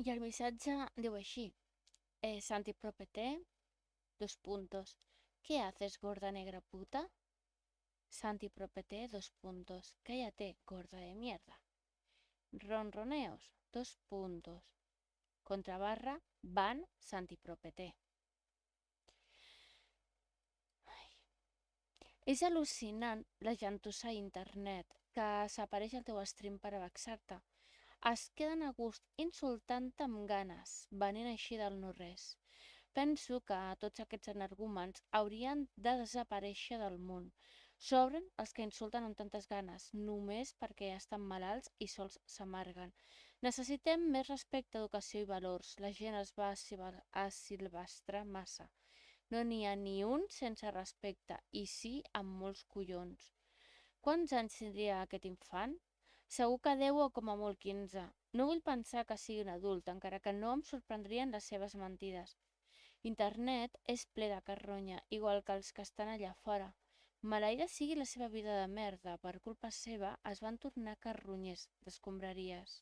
I el missatge diu així. Santi Propeté, dos puntos. ¿Qué haces, gorda negra puta? Santi Propeté, dos puntos. Cállate, gorda de mierda. Ronroneos, dos puntos. Contrabarra, van Santi Propeté. És al·lucinant la gentussa a internet que s'apareix al teu stream per a vexar-te. Es queden a gust insultant-te amb ganes, venint així del no-res. Penso que tots aquests energúmens haurien de desaparèixer del món. S'obren els que insulten amb tantes ganes, només perquè estan malalts i sols s'amarguen. Necessitem més respecte, educació i valors. La gent es va asilvestrar massa. No n'hi ha ni un sense respecte, i sí amb molts collons. Quants anys tindria aquest infant? Segur que 10 o com a molt 15. No vull pensar que sigui un adult, encara que no em sorprendrien les seves mentides. Internet és ple de carronya, igual que els que estan allà fora. Maleïda sigui la seva vida de merda, per culpa seva es van tornar carronyers d'escombraries.